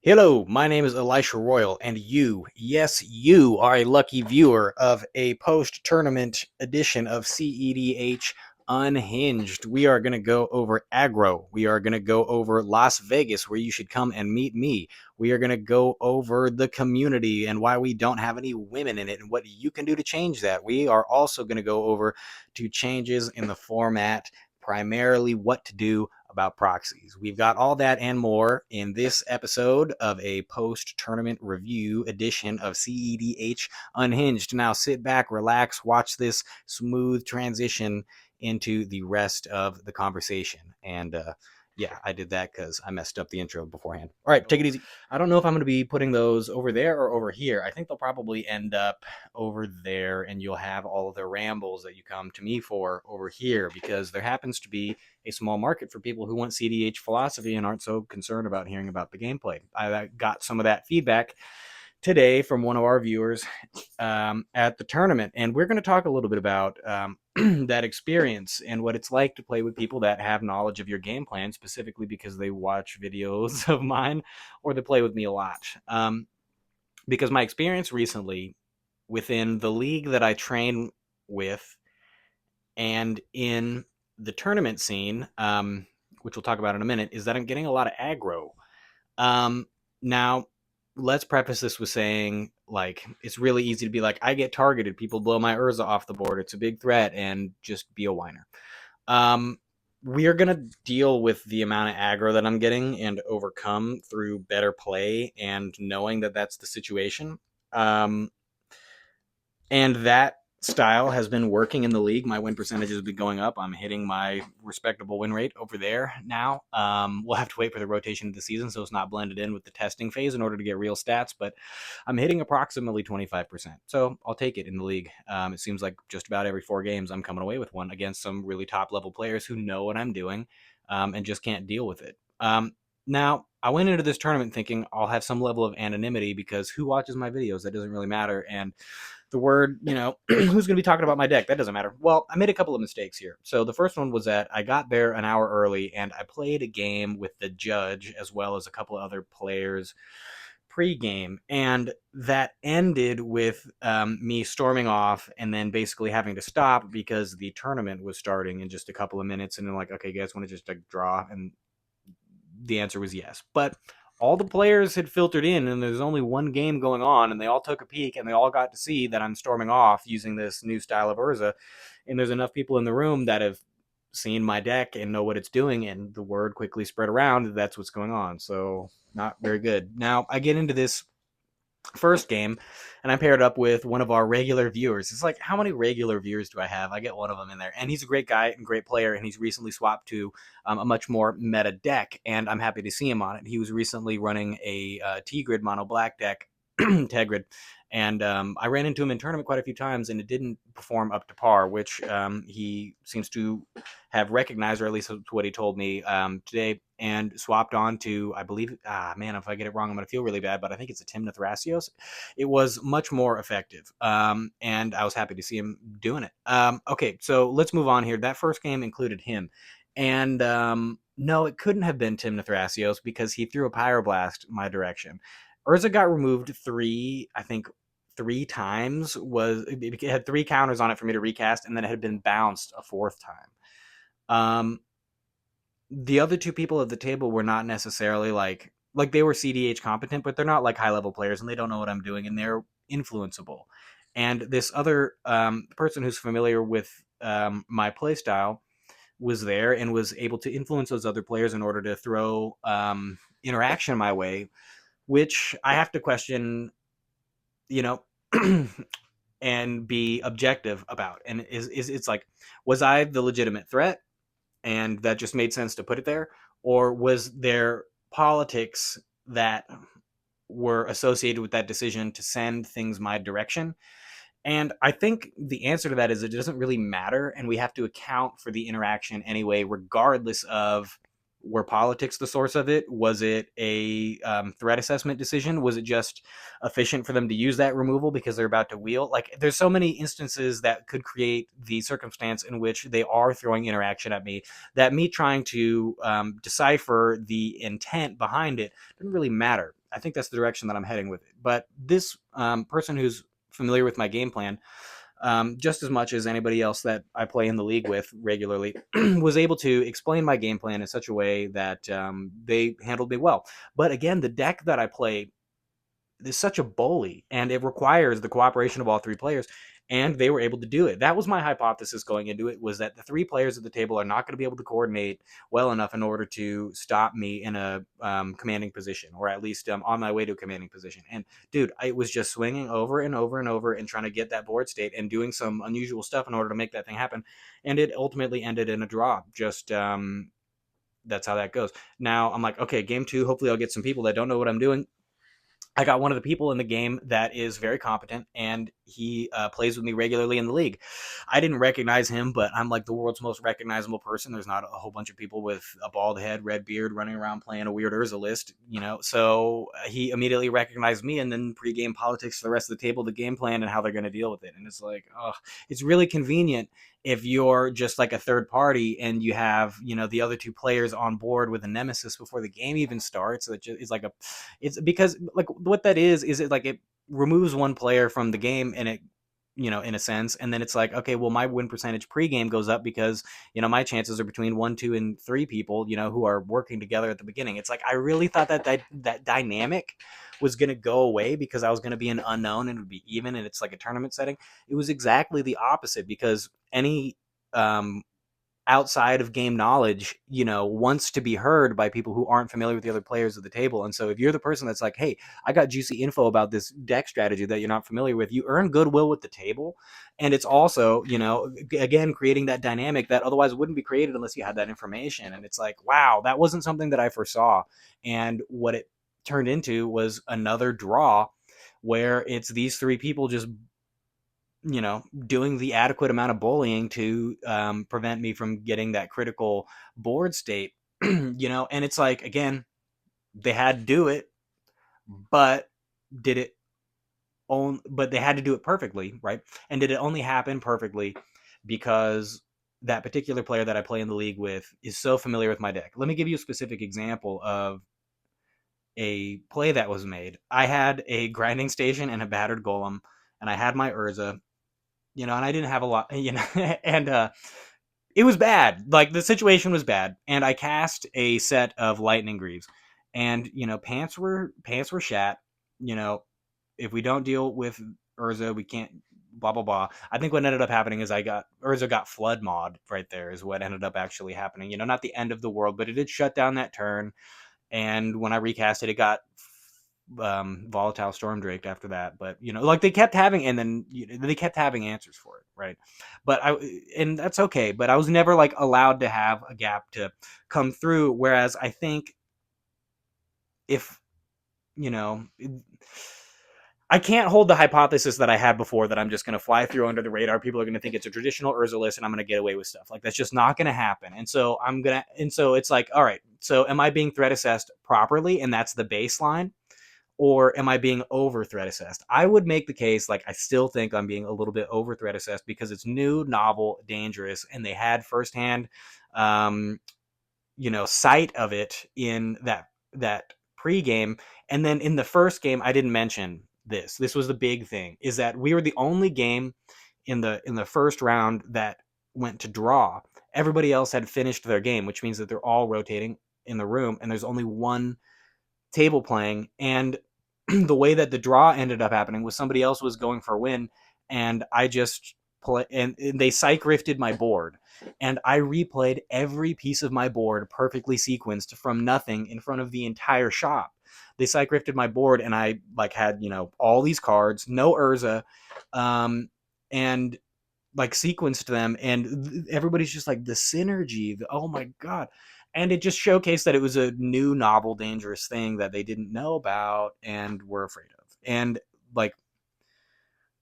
Hello, my name is Elisha Royal, and you, yes, you are a lucky viewer of a post-tournament edition of cEDH Unhinged. We are going to go over aggro. We are going to go over Las Vegas, where you should come and meet me. We are going to go over the community and why we don't have any women in it and what you can do to change that. We are also going to go over to changes in the format, primarily what to do about proxies. We've got all that and more in this episode of a post-tournament review edition of cEDH Unhinged. Now sit back, relax, watch this smooth transition into the rest of the conversation. And yeah, I did that because I messed up the intro beforehand. All right, take it easy. I don't know if I'm going to be putting those over there or over here. I think they'll probably end up over there, and you'll have all of the rambles that you come to me for over here, because there happens to be a small market for people who want cEDH philosophy and aren't so concerned about hearing about the gameplay. I got some of that feedback today from one of our viewers at the tournament, and we're going to talk a little bit about that experience and what it's like to play with people that have knowledge of your game plan, specifically because they watch videos of mine or they play with me a lot. Because my experience recently within the league that I train with and in the tournament scene, which we'll talk about in a minute, is that I'm getting a lot of aggro. Now, let's preface this with saying, like, it's really easy to be like, I get targeted, people blow my Urza off the board, it's a big threat, and just be a whiner. We are going to deal with the amount of aggro that I'm getting and overcome through better play and knowing that that's the situation. And that style has been working in the league. My win percentage has been going up. I'm hitting my respectable win rate over there now. We'll have to wait for the rotation of the season, so it's not blended in with the testing phase in order to get real stats, but I'm hitting approximately 25%. So I'll take it in the league. It seems like just about every 4 games I'm coming away with one against some really top-level players who know what I'm doing and just can't deal with it. Now, I went into this tournament thinking I'll have some level of anonymity because who watches my videos? That doesn't really matter. And the word, who's going to be talking about my deck? That doesn't matter. Well, I made a couple of mistakes here. So the first one was that I got there an hour early and I played a game with the judge as well as a couple of other players pre-game, and that ended with me storming off and then basically having to stop because the tournament was starting in just a couple of minutes, and then like, okay, guys, want to just draw? And the answer was yes. But all the players had filtered in, and there's only one game going on, and they all took a peek, and they all got to see that I'm storming off using this new style of Urza. And there's enough people in the room that have seen my deck and know what it's doing, and the word quickly spread around that that's what's going on. So not very good. Now I get into this first game and I paired up with one of our regular viewers. It's like, how many regular viewers do I have? I get one of them in there, and he's a great guy and great player, and he's recently swapped to a much more meta deck, and I'm happy to see him on it. He was recently running a T-Grid mono black deck, Tegrid, and I ran into him in tournament quite a few times, and it didn't perform up to par, which he seems to have recognized, or at least what he told me today, and swapped on to, I believe, man, if I get it wrong, I'm going to feel really bad, but I think it's a Timna Thrasios. It was much more effective, and I was happy to see him doing it. Okay, so let's move on here. That first game included him, and no, it couldn't have been Timna Thrasios because he threw a Pyroblast my direction. Urza got removed I think three times. It had 3 counters on it for me to recast, and then it had been bounced a 4th time. The other 2 people at the table were not necessarily like they were cEDH competent, but they're not like high level players, and they don't know what I'm doing, and they're influenceable. And this other person who's familiar with my playstyle was there and was able to influence those other players in order to throw interaction my way, which I have to question, you know, and be objective about. And it's like, was I the legitimate threat? And that just made sense to put it there? Or was there politics that were associated with that decision to send things my direction? And I think the answer to that is it doesn't really matter, and we have to account for the interaction anyway, regardless of were politics the source of it? Was it a threat assessment decision? Was it just efficient for them to use that removal because they're about to wheel? Like, there's so many instances that could create the circumstance in which they are throwing interaction at me that me trying to decipher the intent behind it doesn't really matter. I think that's the direction that I'm heading with it. But this person who's familiar with my game plan, just as much as anybody else that I play in the league with regularly, was able to explain my game plan in such a way that they handled me well. But again, the deck that I play is such a bully, and it requires the cooperation of all three players. And they were able to do it. That was my hypothesis going into it, was that the three players at the table are not going to be able to coordinate well enough in order to stop me in a commanding position, or at least on my way to a commanding position. And dude, I was just swinging over and over and over and trying to get that board state and doing some unusual stuff in order to make that thing happen. And it ultimately ended in a draw. Just that's how that goes. Now I'm like, okay, game two, hopefully I'll get some people that don't know what I'm doing. I got one of the people in the game that is very competent, and he plays with me regularly in the league. I didn't recognize him, but I'm like the world's most recognizable person. There's not a whole bunch of people with a bald head, red beard, running around playing a weird Urza list, you know. So he immediately recognized me, and then pregame politics for the rest of the table, the game plan, and how they're going to deal with it. And it's like, oh, it's really convenient if you're just like a third party and you have, you know, the other two players on board with a nemesis before the game even starts. It's like it's because like what that is it like it removes one player from the game, and it, you know, in a sense, and then it's like, okay, well, my win percentage pregame goes up because, you know, my chances are between 1, 2, and 3 people, you know, who are working together at the beginning. It's like I really thought that dynamic was going to go away because I was going to be an unknown and it would be even, and it's like a tournament setting. It was exactly the opposite, because any outside of game knowledge, you know, wants to be heard by people who aren't familiar with the other players at the table. And so if you're the person that's like, hey, I got juicy info about this deck strategy that you're not familiar with, you earn goodwill with the table. And it's also, you know, again, creating that dynamic that otherwise wouldn't be created unless you had that information. And it's like, wow, that wasn't something that I foresaw. And what it turned into was another draw where it's these three people just, you know, doing the adequate amount of bullying to prevent me from getting that critical board state. You know, and it's like, again, they had to do it, but did it but they had to do it perfectly, right? And did it only happen perfectly because that particular player that I play in the league with is so familiar with my deck? Let me give you a specific example of a play that was made. I had a grinding station and a battered golem, and I had my Urza, you know, and I didn't have a lot, you know, and it was bad. Like the situation was bad, and I cast a set of lightning greaves, and you know, pants were shat. You know, if we don't deal with Urza, we can't. Blah blah blah. I think what ended up happening is Urza got flood mod right there is what ended up actually happening. You know, not the end of the world, but it did shut down that turn. And when I recast it, it got volatile storm drake after that. But you know, like they kept having, and then they kept having answers for it, right? But and that's okay, but I was never like allowed to have a gap to come through. Whereas I think if, you know, I can't hold the hypothesis that I had before that I'm just going to fly through under the radar. People are going to think it's a traditional Urza list, and I'm going to get away with stuff. Like that's just not going to happen. And so it's like, all right, so am I being threat assessed properly, and that's the baseline? Or am I being over threat assessed? I would make the case, like, I still think I'm being a little bit over threat assessed because it's new, novel, dangerous, and they had firsthand, you know, sight of it in that pregame. And then in the first game, I didn't mention this. This was the big thing, is that we were the only game in the first round that went to draw. Everybody else had finished their game, which means that they're all rotating in the room, and there's only one table playing. And the way that the draw ended up happening was somebody else was going for a win, and I just play, and they psych rifted my board, and I replayed every piece of my board perfectly sequenced from nothing in front of the entire shop. They psych rifted my board, and I like had, you know, all these cards, no Urza, and like sequenced them, and everybody's just like the synergy, oh my god. And it just showcased that it was a new, novel, dangerous thing that they didn't know about and were afraid of. And like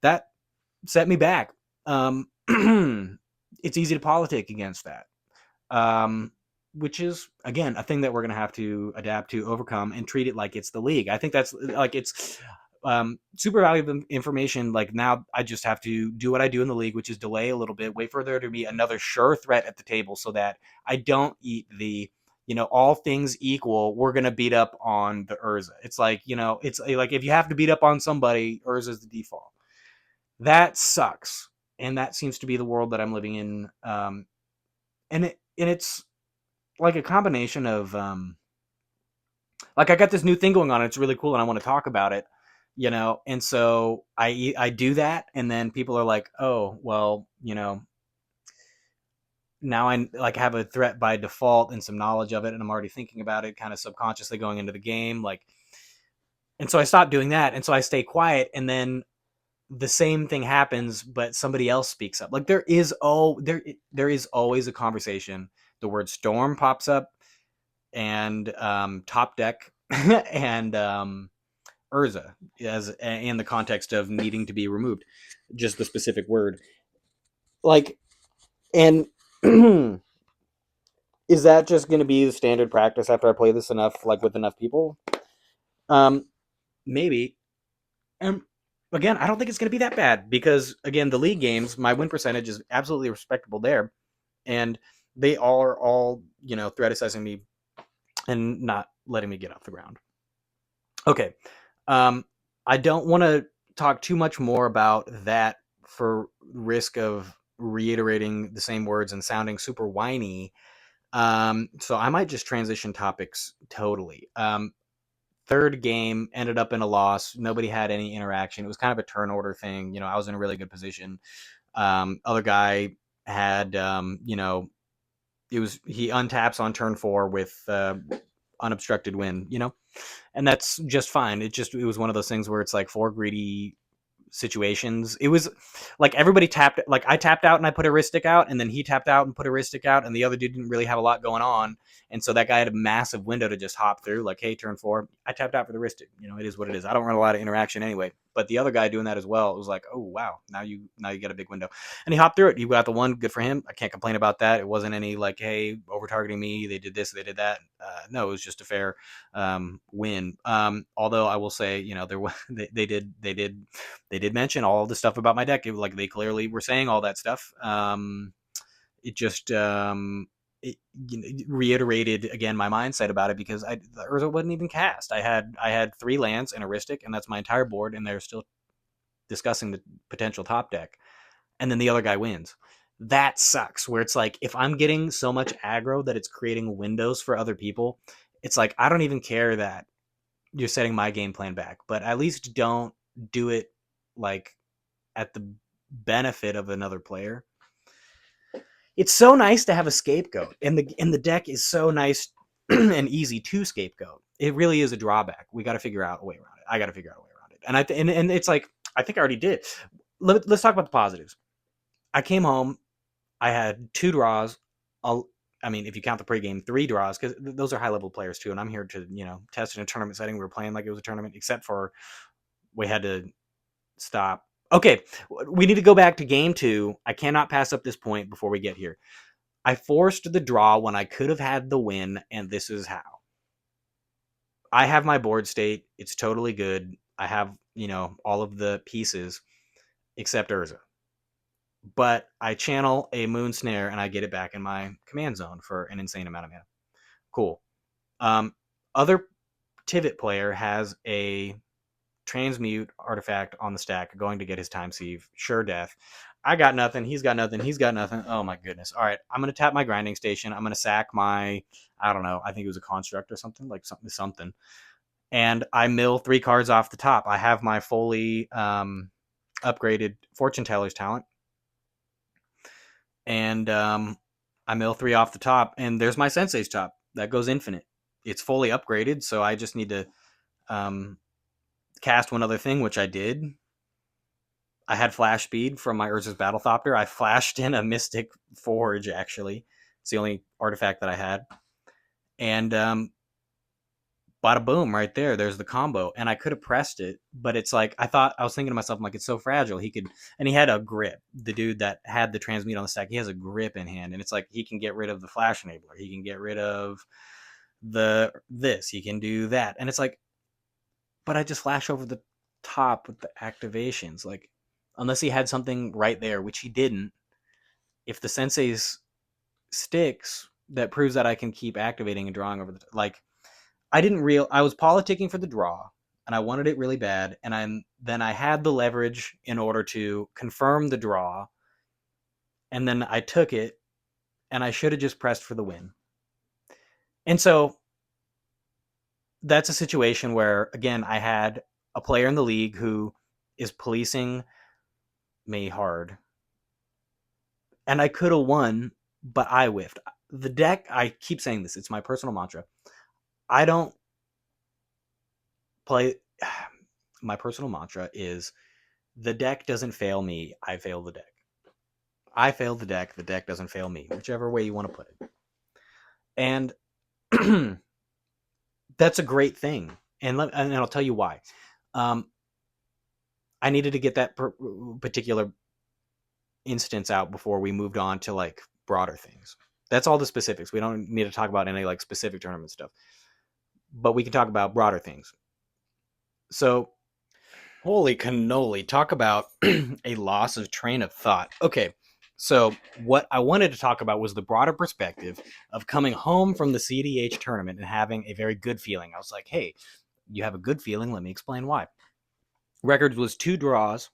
that set me back. It's easy to politic against that. Which is, again, a thing that we're going to have to adapt to, overcome, and treat it like it's the league. I think that's like, it's super valuable information. Like now I just have to do what I do in the league, which is delay a little bit, wait for there to be another sure threat at the table so that I don't eat the all things equal, we're gonna beat up on the Urza. It's like, it's like if you have to beat up on somebody, Urza's the default. That sucks, and that seems to be the world that I'm living in. And it's like a combination of like I got this new thing going on. It's really cool, and I want to talk about it. And so I do that, and then people are like, oh, well, now I like have a threat by default and some knowledge of it, and I'm already thinking about it, kind of subconsciously going into the game, like. And so I stop doing that, and so I stay quiet, and then the same thing happens, but somebody else speaks up. Like there is always a conversation. The word storm pops up, and top deck, and Urza, as in the context of needing to be removed, just the specific word. Like, and is that just going to be the standard practice after I play this enough, like with enough people? Um, Maybe. And again, I don't think it's going to be that bad because again, the league games, my win percentage is absolutely respectable there, and they are all threat assessing me and not letting me get off the ground. Okay, I don't want to talk too much more about that for risk of reiterating the same words and sounding super whiny. So I might just transition topics totally. Third game ended up in a loss. Nobody had any interaction. It was kind of a turn order thing. I was in a really good position. Other guy had, he untaps on turn 4 with unobstructed win, and that's just fine. It was one of those things where it's like 4 greedy situations. It was like everybody tapped, like I tapped out and I put a wrist stick out, and then he tapped out and put a wrist stick out, and the other dude didn't really have a lot going on, and so that guy had a massive window to just hop through. Like, hey, turn 4, I tapped out for the wrist stick. It is what it is. I don't run a lot of interaction anyway, but the other guy doing that as well, it was like, oh wow, now you get a big window, and he hopped through it. He got the one. Good for him. I can't complain about that. It wasn't any like, hey, over targeting me, they did this, they did that. No, it was just a fair win. Although I will say, there was they did mention all the stuff about my deck. Like they clearly were saying all that stuff. It just it reiterated again my mindset about it because the Urza wasn't even cast. I had 3 lands and a Ristic, and that's my entire board, and they're still discussing the potential top deck, and then the other guy wins. That sucks. Where it's like if I'm getting so much aggro that it's creating windows for other people, it's like I don't even care that you're setting my game plan back, but at least don't do it like at the benefit of another player. It's so nice to have a scapegoat, and the deck is so nice and easy to scapegoat. It really is a drawback. We got to figure out a way around it. I got to figure out a way around it, and it's like I think I already did. Let's talk about the positives. I came home. I had 2 draws. I mean, if you count the pregame, 3 draws, because those are high level players too, and I'm here to test in a tournament setting. We were playing like it was a tournament, except for we had to stop. Okay, we need to go back to game 2. I cannot pass up this point before we get here. I forced the draw when I could have had the win, and this is how. I have my board state. It's totally good. I have, all of the pieces except Urza. But I channel a Moon Snare, and I get it back in my command zone for an insane amount of mana. Cool. Other Tivit player has a transmute artifact on the stack going to get his time sieve. Sure death. I got nothing. He's got nothing. He's got nothing. Oh my goodness. All right. I'm going to tap my grinding station. I'm going to sack my, I don't know. I think it was a construct or something, like something. And I mill 3 cards off the top. I have my fully upgraded Fortune Teller's talent. And I mill 3 off the top. And there's my Sensei's top. That goes infinite. It's fully upgraded. So I just need to cast one other thing, which I did. I had flash speed from my Urza's Battlethopter. I flashed in a Mystic Forge, actually. It's the only artifact that I had. And bada boom, right there. There's the combo. And I could have pressed it, but it's like, I was thinking to myself, I'm like, it's so fragile. And he had a grip. The dude that had the transmute on the stack, he has a grip in hand. And it's like, he can get rid of the flash enabler. He can get rid of this. He can do that. And it's like, but I just flash over the top with the activations. Like, unless he had something right there, which he didn't. If the Sensei's sticks, that proves that I can keep activating and drawing over the like. I was politicking for the draw, and I wanted it really bad, and then I had the leverage in order to confirm the draw, and then I took it, and I should have just pressed for the win. And so that's a situation where, again, I had a player in the league who is policing me hard, and I could have won, but I whiffed. The deck, I keep saying this, it's my personal mantra. I don't play. My personal mantra is the deck doesn't fail me, I fail the deck. I fail the deck doesn't fail me, whichever way you want to put it. And that's a great thing. And I'll tell you why. Um, I needed to get that particular instance out before we moved on to like broader things. That's all the specifics. We don't need to talk about any like specific tournament stuff, but we can talk about broader things. So, holy cannoli, talk about a loss of train of thought. Okay, so what I wanted to talk about was the broader perspective of coming home from the cEDH tournament and having a very good feeling. I was like, hey, you have a good feeling. Let me explain why. Records was 2 draws,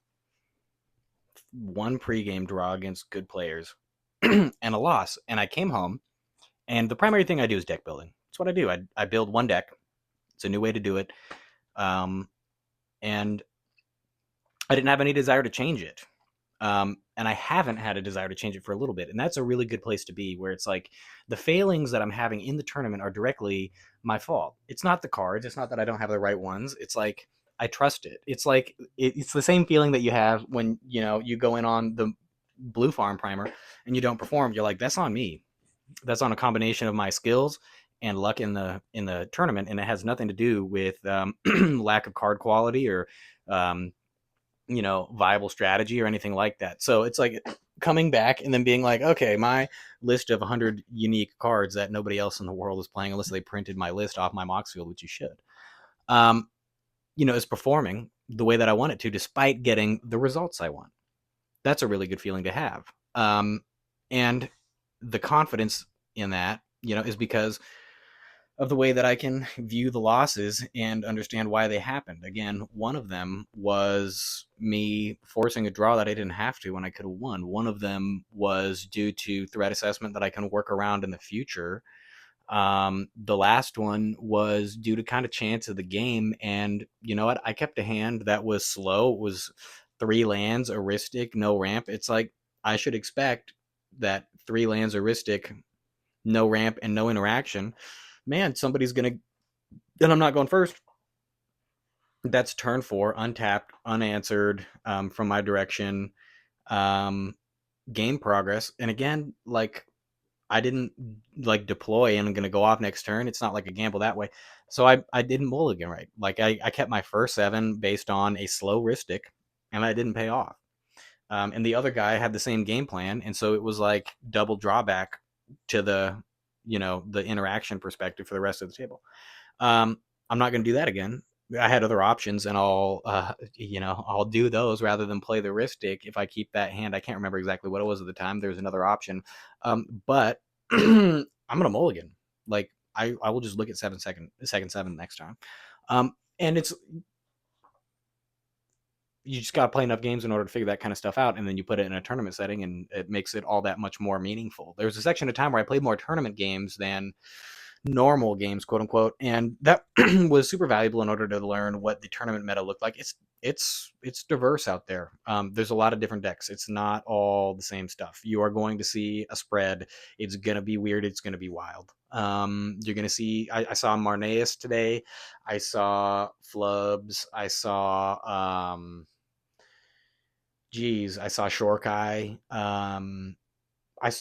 1 pregame draw against good players, and a loss. And I came home, and the primary thing I do is deck building. That's what I do. I build one deck. It's a new way to do it. And I didn't have any desire to change it. And I haven't had a desire to change it for a little bit. And that's a really good place to be, where it's like the failings that I'm having in the tournament are directly my fault. It's not the cards. It's not that I don't have the right ones. It's like I trust it. It's like it's the same feeling that you have when you go in on the blue farm primer and you don't perform. You're like, that's on me. That's on a combination of my skills and luck in the tournament, and it has nothing to do with lack of card quality or um, viable strategy or anything like that. So it's like coming back and then being like, okay, my list of 100 unique cards that nobody else in the world is playing, unless they printed my list off my Moxfield, which you should, is performing the way that I want it to, despite getting the results I want. That's a really good feeling to have. And the confidence in that, is because of the way that I can view the losses and understand why they happened. Again, one of them was me forcing a draw that I didn't have to when I could have won. One of them was due to threat assessment that I can work around in the future. The last one was due to kind of chance of the game. And you know what? I kept a hand that was slow. It was 3 lands, Aristic, no ramp. It's like I should expect that 3 lands, Aristic, no ramp, and no interaction. Man, somebody's gonna, and I'm not going first. That's turn 4, untapped, unanswered, from my direction, um, game progress. And again, like I didn't like deploy and I'm gonna go off next turn. It's not like a gamble that way. So I didn't mulligan right. Like I kept my first 7 based on a slow Ristic, and I didn't pay off. And the other guy had the same game plan, and so it was like double drawback to the interaction perspective for the rest of the table. I'm not going to do that again. I had other options, and I'll do those rather than play the Ristic if I keep that hand. I can't remember exactly what it was at the time. There was another option, but I'm gonna mulligan. Like I will just look at second 7 next time. And it's you just got to play enough games in order to figure that kind of stuff out, and then you put it in a tournament setting, and it makes it all that much more meaningful. There was a section of time where I played more tournament games than normal games, quote unquote, and that was super valuable in order to learn what the tournament meta looked like. It's diverse out there. There's a lot of different decks. It's not all the same stuff. You are going to see a spread. It's gonna be weird. It's gonna be wild. You're gonna see. I saw Marneus today. I saw Flubs. I saw I saw Shorkai.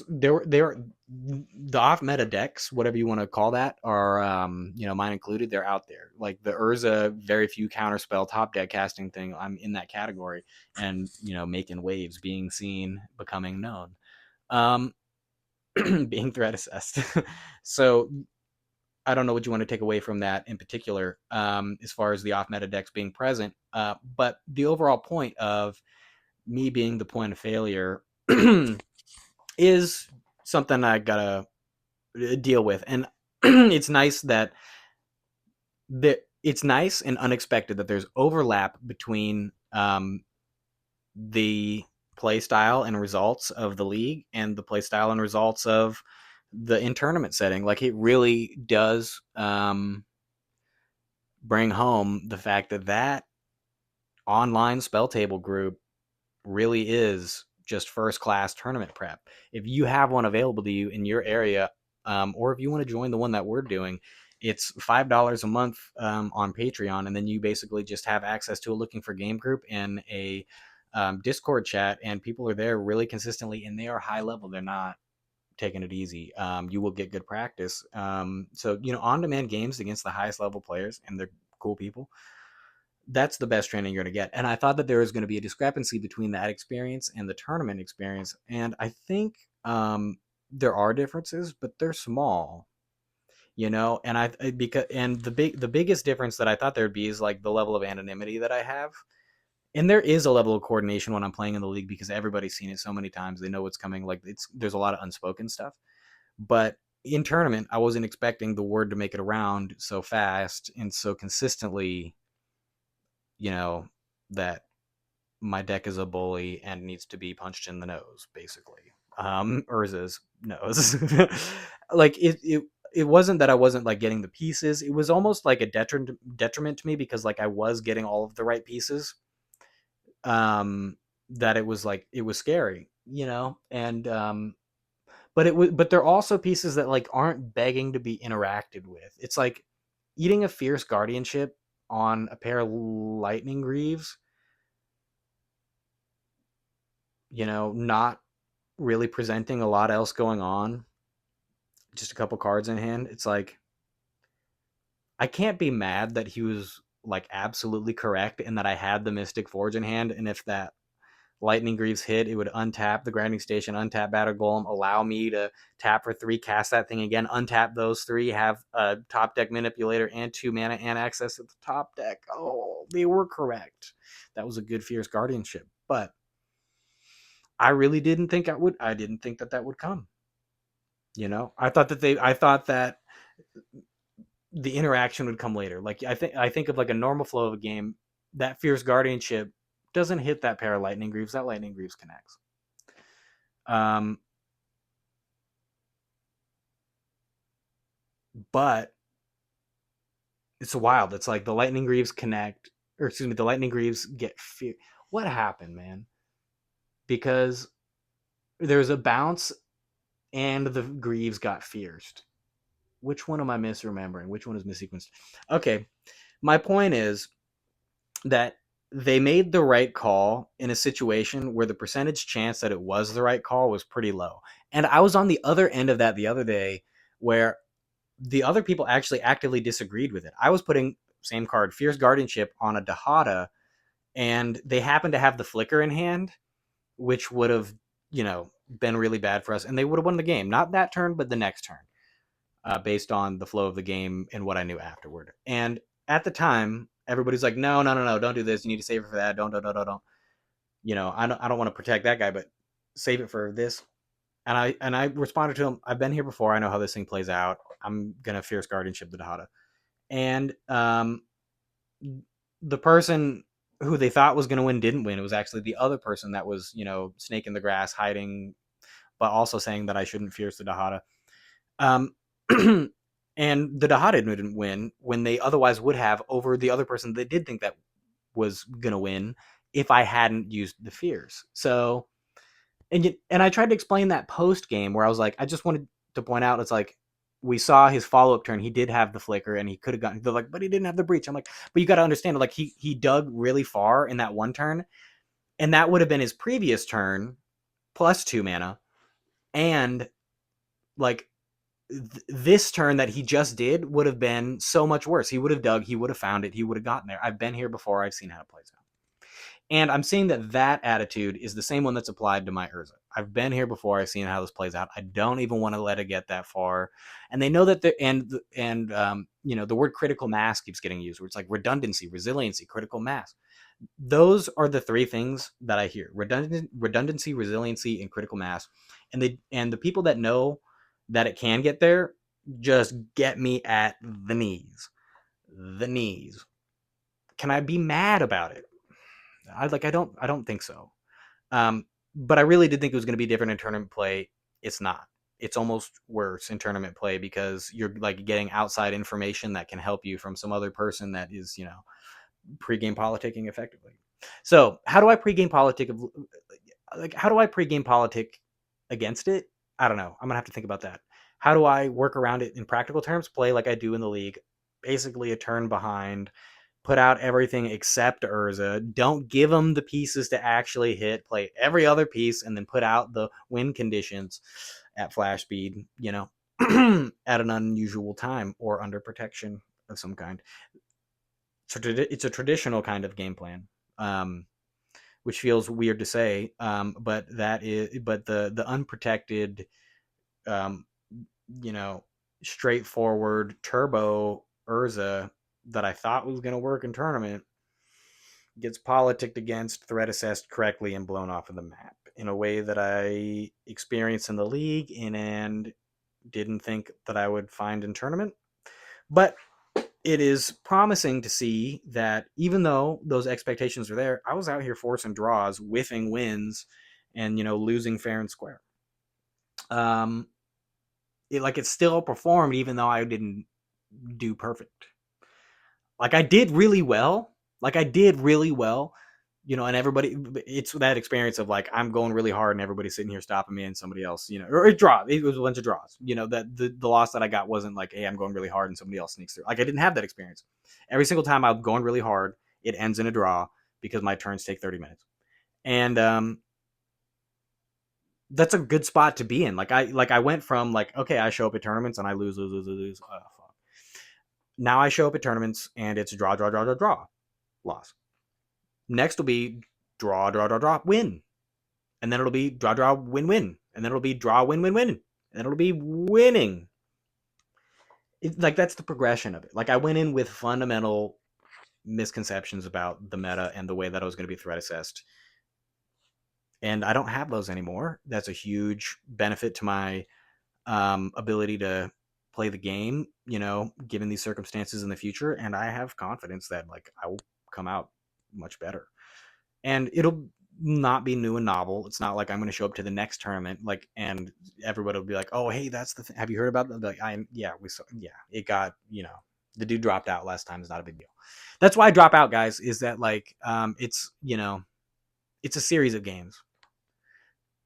There the off meta decks, whatever you want to call that, are mine included. They're out there. Like the Urza, very few counterspell top deck casting thing. I'm in that category, and making waves, being seen, becoming known, being threat assessed. So I don't know what you want to take away from that in particular, as far as the off meta decks being present. But the overall point of me being the point of failure is something I gotta deal with. And it's nice that it's nice and unexpected that there's overlap between the play style and results of the league and the play style and results of the in tournament setting. Like it really does bring home the fact that that online spell table group really is just first class tournament prep. If you have one available to you in your area, or if you want to join the one that we're doing, it's $5 a month on Patreon, and then you basically just have access to a looking for game group and a Discord chat, and people are there really consistently, and they are high level. They're not taking it easy. You will get good practice. So on demand games against the highest level players, and they're cool people, that's the best training you're going to get. And I thought that there was going to be a discrepancy between that experience and the tournament experience. And I think there are differences, but they're small, and because and the biggest difference that I thought there'd be is like the level of anonymity that I have. And there is a level of coordination when I'm playing in the league because everybody's seen it so many times. They know what's coming. Like there's a lot of unspoken stuff. But in tournament, I wasn't expecting the word to make it around so fast and so consistently, that my deck is a bully and needs to be punched in the nose, basically. Urza's nose. Like it wasn't that I wasn't like getting the pieces. It was almost like a detriment to me because like I was getting all of the right pieces. That it was like it was scary, and but they're also pieces that like aren't begging to be interacted with. It's like eating a fierce guardianship on a pair of lightning greaves, not really presenting a lot else going on, just a couple cards in hand. It's like I can't be mad that he was like absolutely correct and that I had the Mystic Forge in hand, and if that Lightning Greaves hit, it would untap the Grinding Station, untap Battle Golem, allow me to tap for 3, cast that thing again, untap those 3, have a top deck Manipulator and 2 mana and access to the top deck. Oh, they were correct. That was a good Fierce Guardianship, but I really didn't think I didn't think that would come. I thought that the interaction would come later. Like I think of like a normal flow of a game, that Fierce Guardianship doesn't hit that pair of Lightning Greaves. That Lightning Greaves connects. But it's wild. It's like the Lightning Greaves connect, or excuse me, the Lightning Greaves get fear. What happened, man? Because there's a bounce and the Greaves got fierced. Which one am I misremembering? Which one is missequenced? Okay, my point is that they made the right call in a situation where the percentage chance that it was the right call was pretty low. And I was on the other end of that the other day where the other people actually actively disagreed with it. I was putting same card, Fierce Guardianship, on a Dahada, and they happened to have the Flicker in hand, which would have, been really bad for us, and they would have won the game. Not that turn, but the next turn, based on the flow of the game and what I knew afterward. And at the time, everybody's like, no, no, no, no, don't do this. You need to save it for that. Don't. I don't want to protect that guy, but save it for this. And I responded to him, I've been here before. I know how this thing plays out. I'm gonna Fierce Guardianship the Dahada. And the person who they thought was gonna win didn't win. It was actually the other person that was, snake in the grass, hiding, but also saying that I shouldn't Fierce the Dahada. And the Dahada didn't win when they otherwise would have over the other person they did think that was gonna win if I hadn't used the fears. So and I tried to explain that post game where I was like, I just wanted to point out, it's like we saw his follow up turn. He did have the flicker, and he could have gotten. They're like, but he didn't have the breach. I'm like, but you got to understand, like he dug really far in that one turn, and that would have been his previous turn plus 2 mana, and like this turn that he just did would have been so much worse. He would have dug, he would have found it, he would have gotten there. I've been here before. I've seen how it plays out. And I'm seeing that attitude is the same one that's applied to my Urza. I've been here before. I've seen how this plays out. I don't even want to let it get that far. And they know that the word critical mass keeps getting used, where it's like redundancy, resiliency, critical mass. Those are the 3 things that I hear: redundancy, resiliency, and critical mass. And the people that know that it can get there, just get me at the knees. The knees. Can I be mad about it? I don't think so. But I really did think it was going to be different in tournament play. It's not. It's almost worse in tournament play because you're like getting outside information that can help you from some other person that is, pregame politicking effectively. So how do I pregame politic? Like, how do I pregame politic against it? I don't know. I'm gonna have to think about that. How do I work around it in practical terms? Play like I do in the league, basically a turn behind, put out everything except Urza. Don't give them the pieces to actually hit. Play every other piece and then put out the win conditions at flash speed, at an unusual time or under protection of some kind. So it's a traditional kind of game plan, which feels weird to say, but the unprotected, um, you know, straightforward turbo Urza that I thought was going to work in tournament gets politicked against, threat assessed correctly, and blown off of the map in a way that I experienced in the league and didn't think that I would find in tournament. But it is promising to see that even though those expectations are there, I was out here forcing draws, whiffing wins, and losing fair and square. It still performed even though I didn't do perfect. Like I did really well. And everybody, it's that experience of like I'm going really hard and everybody's sitting here stopping me and somebody else, or it was a bunch of draws. That the loss that I got wasn't like, hey, I'm going really hard and somebody else sneaks through. Like I didn't have that experience. Every single time I'm going really hard, it ends in a draw because my turns take 30 minutes. And that's a good spot to be in. I went from like, okay, I show up at tournaments and I lose. Oh, fuck. Now I show up at tournaments and it's draw, loss. Next will be draw, win. And then it'll be draw, win. And then it'll be draw, win. And then it'll be winning. That's the progression of it. Like I went in with fundamental misconceptions about the meta and the way that I was going to be threat assessed. And I don't have those anymore. That's a huge benefit to my ability to play the game, given these circumstances in the future. And I have confidence that like I will come out much better. And it'll not be new and novel. It's not like I'm going to show up to the next tournament and everybody will be like, "Oh, hey, that's the thing. Have you heard about that?" Like, it got, the dude dropped out last time. Is not a big deal. That's why I drop out, guys. Is that it's it's a series of games.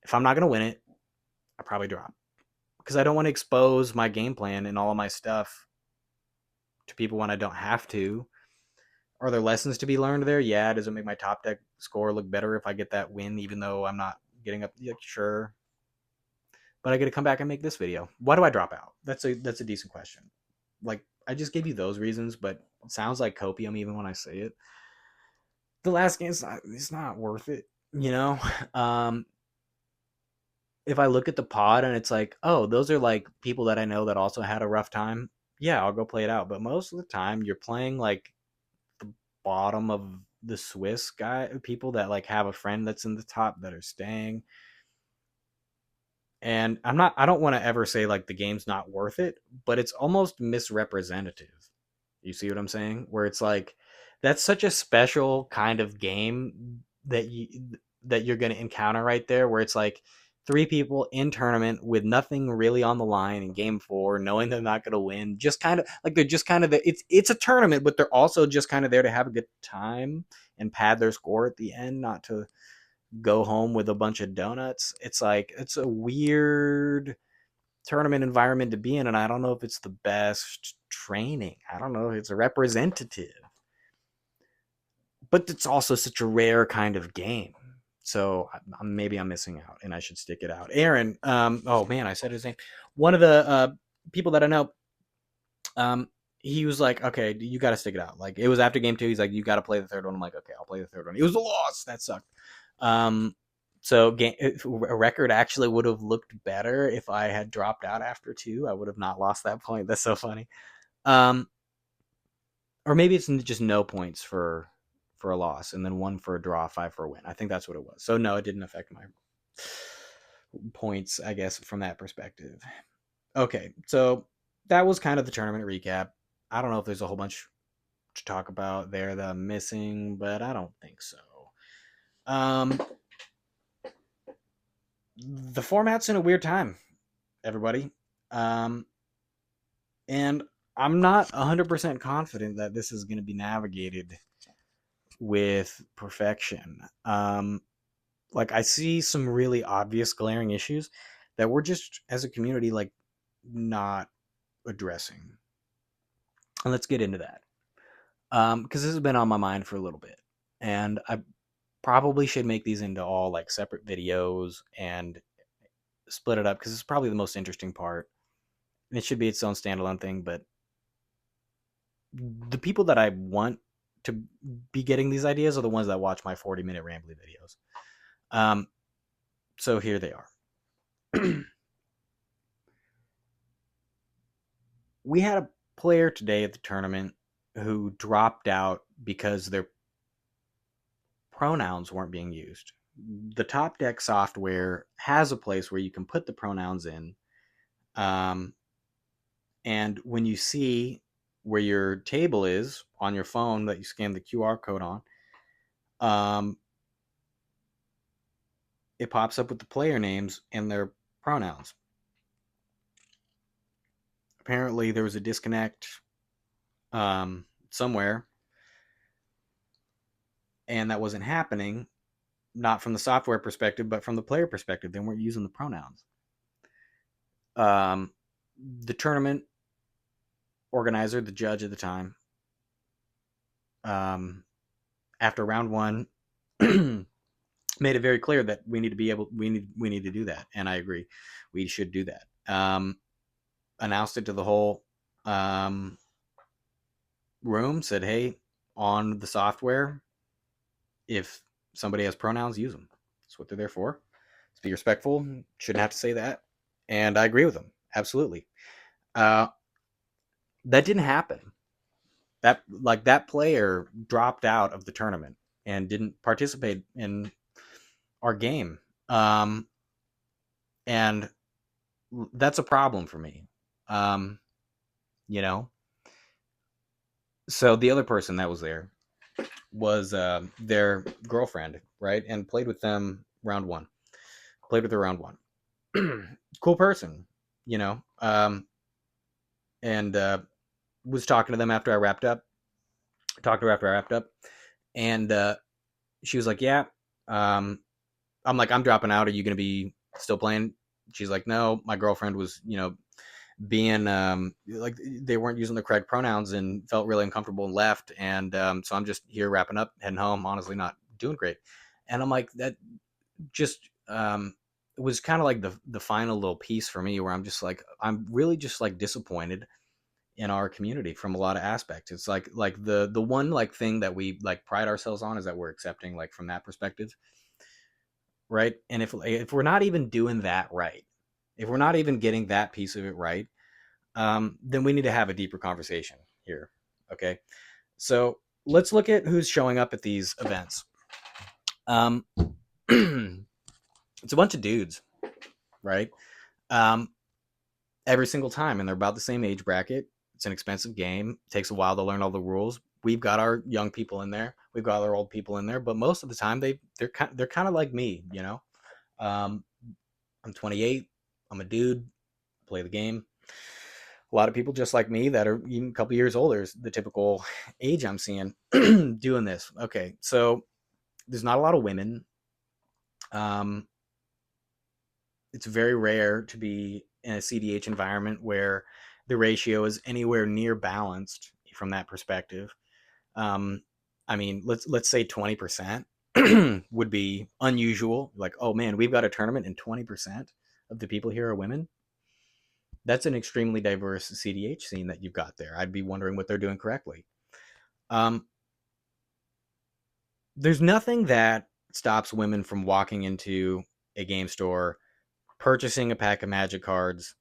If I'm not going to win it, I probably drop because I don't want to expose my game plan and all of my stuff to people when I don't have to. Are there lessons to be learned there? Yeah. Does it make my top deck score look better if I get that win, even though I'm not getting up? Yeah, sure. But I get to come back and make this video. Why do I drop out? That's a decent question. Like I just gave you those reasons, but it sounds like copium even when I say it. The last game it's not worth it, if I look at the pod and it's like, oh, those are like people that I know that also had a rough time, yeah, I'll go play it out. But most of the time you're playing like the bottom of the Swiss guy people that like have a friend that's in the top that are staying. And I don't want to ever say like the game's not worth it, but it's almost misrepresentative. You see what I'm saying? Where it's like that's such a special kind of game that you're going to encounter right there where it's like three people in tournament with nothing really on the line in game 4, knowing they're not going to win, just kind of like they're just kind of it's a tournament, but they're also just kind of there to have a good time and pad their score at the end, not to go home with a bunch of donuts. It's like it's a weird tournament environment to be in, and I don't know if it's the best training. I don't know if it's a representative, but it's also such a rare kind of game. So maybe I'm missing out, and I should stick it out. Aaron, oh man, I said his name. One of the people that I know, he was like, "Okay, you got to stick it out." Like it was after game 2. He's like, "You got to play the third one." I'm like, "Okay, I'll play the third one." It was a loss. That sucked. So a record actually would have looked better if I had dropped out after 2. I would have not lost that point. That's so funny. Or maybe it's just no points for a loss and then 1 for a draw, 5 for a win. I think that's what it was. So no, it didn't affect my points, I guess, from that perspective. Okay, so that was kind of the tournament recap. I don't know if there's a whole bunch to talk about there that I'm missing, but I don't think so. Um, the format's in a weird time, everybody. Um, and I'm not 100% confident that this is going to be navigated with perfection. Like, I see some really obvious glaring issues that we're just, as a community, like, not addressing. And let's get into that. Because this has been on my mind for a little bit. And I probably should make these into all, like, separate videos and split it up because it's probably the most interesting part. And it should be its own standalone thing, but the people that I want to be getting these ideas are the ones that watch my 40-minute rambly videos. So here they are. We had a player today at the tournament who dropped out because their pronouns weren't being used. The Top Deck software has a place where you can put the pronouns in. And when you see where your table is on your phone that you scan the QR code on, it pops up with the player names and their pronouns. Apparently, there was a disconnect somewhere, and that wasn't happening, not from the software perspective, but from the player perspective. They weren't using the pronouns. The tournament organizer, the judge at the time, after round one, made it very clear that we need to be able, we need to do that, and I agree, we should do that. Announced it to the whole room, said, hey, on the software, if somebody has pronouns, use them. That's what they're there for. Let's be respectful. Shouldn't have to say that. And I agree with them. Absolutely. That didn't happen. That player dropped out of the tournament and didn't participate in our game. And that's a problem for me. Um, you know, so the other person that was there was their girlfriend, right? And played with them round one. Played with her round one. Cool person, you know. And was talking to them after I wrapped up. Talked to her after I wrapped up, and she was like, "Yeah." I'm like, "I'm dropping out. Are you going to be still playing?" She's like, "No, my girlfriend was, being like they weren't using the correct pronouns and felt really uncomfortable and left, and so I'm just here wrapping up, heading home. Honestly, not doing great." And I'm like, that just was kind of like the final little piece for me where I'm just like, I'm really just like disappointed in our community from a lot of aspects. It's like the one like thing that we like pride ourselves on is that we're accepting, like, from that perspective, right? And if we're not even doing that right, if we're not even getting that piece of it right, then we need to have a deeper conversation here. Okay, so let's look at who's showing up at these events. It's a bunch of dudes, right? Um, every single time, and they're about the same age bracket. It's an expensive game. It takes a while to learn all the rules. We've got our young people in there. We've got our old people in there, but most of the time they're kind of like me, you know. Um, I'm 28. I'm a dude. Play the game. A lot of people just like me that are even a couple years older is the typical age I'm seeing doing this. Okay, so there's not a lot of women. Um, it's very rare to be in a cEDH environment where the ratio is anywhere near balanced from that perspective. Um, I mean, let's say 20% would be unusual. Like, oh man, we've got a tournament and 20% of the people here are women. That's an extremely diverse cEDH scene that you've got there. I'd be wondering what they're doing correctly. Um, there's nothing that stops women from walking into a game store, purchasing a pack of Magic cards,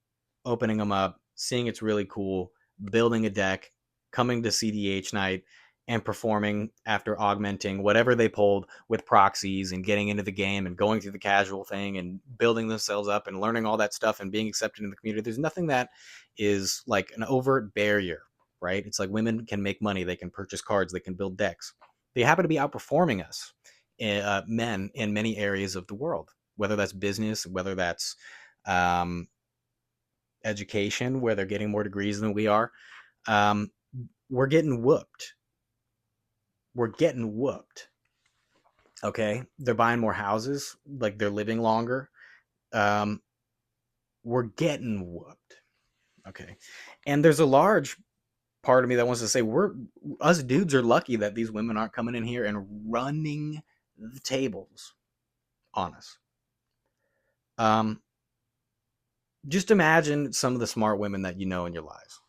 opening them up, seeing it's really cool, building a deck, coming to cEDH night, and performing after augmenting whatever they pulled with proxies and getting into the game and going through the casual thing and building themselves up and learning all that stuff and being accepted in the community. There's nothing that is like an overt barrier, right? It's like women can make money, they can purchase cards, they can build decks. They happen to be outperforming us, men, in many areas of the world, whether that's business, whether that's um, education, where they're getting more degrees than we are. Um, we're getting whooped. We're getting whooped. Okay, they're buying more houses, like they're living longer. Um, we're getting whooped. Okay, and there's a large part of me that wants to say we're us dudes are lucky that these women aren't coming in here and running the tables on us. Um, just imagine some of the smart women that you know in your lives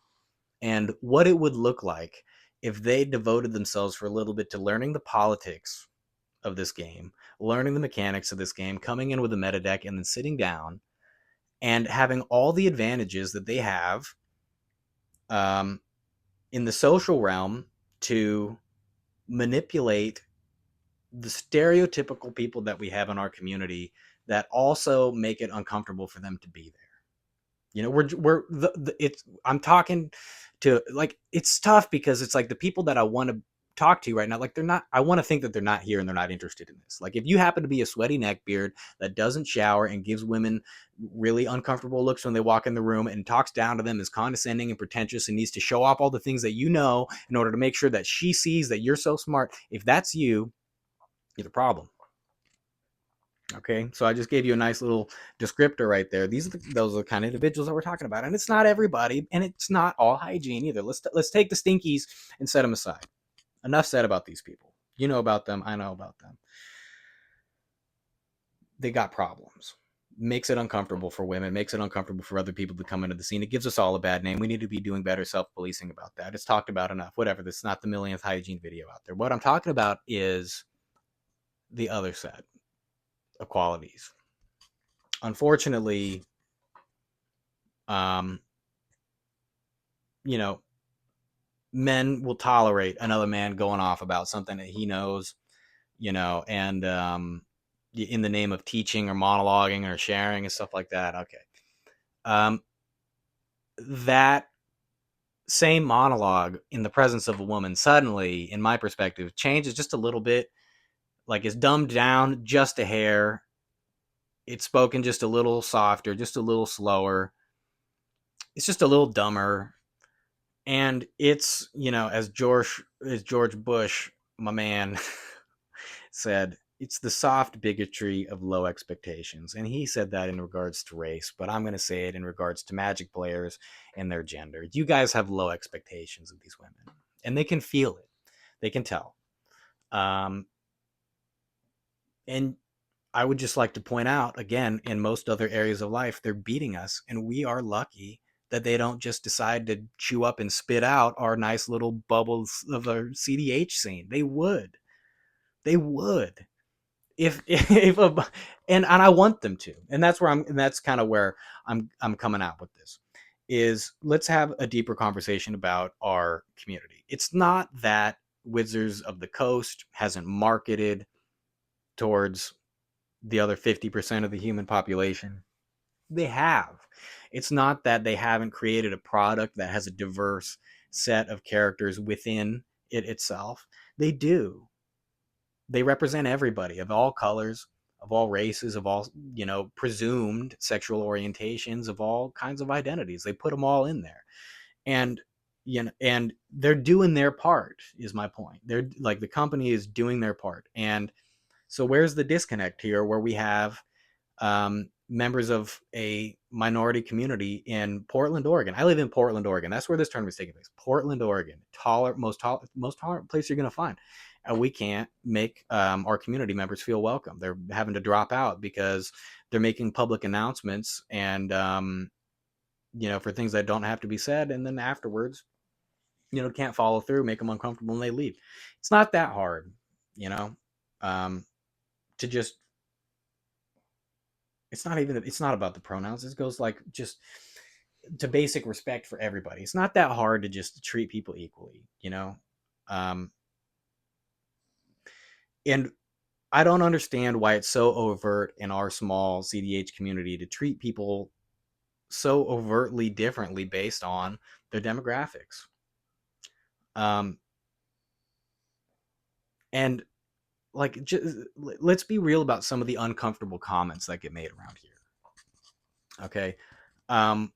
and what it would look like if they devoted themselves for a little bit to learning the politics of this game, learning the mechanics of this game, coming in with a meta deck, and then sitting down and having all the advantages that they have um, in the social realm to manipulate the stereotypical people that we have in our community that also make it uncomfortable for them to be there. You know, it's I'm talking to, like, it's tough because it's like the people that I want to talk to right now, like, they're not, I want to think that they're not here and they're not interested in this. Like, if you happen to be a sweaty neckbeard that doesn't shower and gives women really uncomfortable looks when they walk in the room and talks down to them, is condescending and pretentious and needs to show off all the things that you know in order to make sure that she sees that you're so smart, if that's you, you're the problem. Okay, so I just gave you a nice little descriptor right there. Those are the kind of individuals that we're talking about, and it's not everybody, and it's not all hygiene either. Let's take the stinkies and set them aside. Enough said about these people. You know about them. I know about them. They got problems. Makes it uncomfortable for women. Makes it uncomfortable for other people to come into the scene. It gives us all a bad name. We need to be doing better self-policing about that. It's talked about enough. Whatever. This is not the millionth hygiene video out there. What I'm talking about is the other set of qualities. Unfortunately, um, you know, men will tolerate another man going off about something that he knows, and in the name of teaching or monologuing or sharing and stuff like that. Okay. Um, that same monologue in the presence of a woman suddenly, in my perspective, changes just a little bit. Like, it's dumbed down just a hair. It's spoken just a little softer, just a little slower. It's just a little dumber. And it's, as George Bush, my man, said, it's the soft bigotry of low expectations. And he said that in regards to race, but I'm going to say it in regards to Magic players and their gender. You guys have low expectations of these women, and they can feel it. They can tell. Um, and I would just like to point out, again, in most other areas of life, they're beating us, and we are lucky that they don't just decide to chew up and spit out our nice little bubbles of a cEDH scene. They would. They would. If and I want them to, and that's kind of where I'm coming out with this, is let's have a deeper conversation about our community. It's not that Wizards of the Coast hasn't marketed towards the other 50% of the human population. They have. It's not that they haven't created a product that has a diverse set of characters within it itself. They do. They represent everybody of all colors, of all races, of all, presumed sexual orientations, of all kinds of identities. They put them all in there. And and they're doing their part, is my point. They're like, the company is doing their part. And so where's the disconnect here, where we have members of a minority community in Portland, Oregon? I live in Portland, Oregon. That's where this tournament is taking place. Portland, Oregon, most tolerant place you're going to find. And we can't make our community members feel welcome. They're having to drop out because they're making public announcements and for things that don't have to be said, and then afterwards, can't follow through, make them uncomfortable, and they leave. It's not that hard, you know, to just it's not about the pronouns. It goes like just to basic respect for everybody. It's not that hard to just treat people equally, And I don't understand why it's so overt in our small CDH community to treat people so overtly differently based on their demographics. Um, and like, just, let's be real about some of the uncomfortable comments that get made around here. Okay. Um,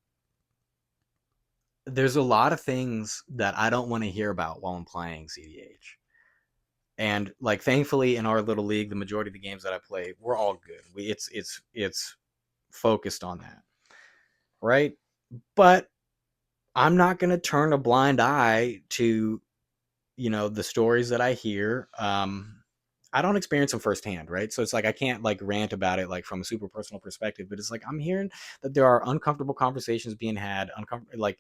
there's a lot of things that I don't want to hear about while I'm playing cEDH. And like, thankfully, in our little league, the majority of the games that I play, we're all good. It's focused on that, right? But I'm not going to turn a blind eye to, the stories that I hear. I don't experience them firsthand, right? So it's like I can't like rant about it like from a super personal perspective, but it's like I'm hearing that there are uncomfortable conversations being had, like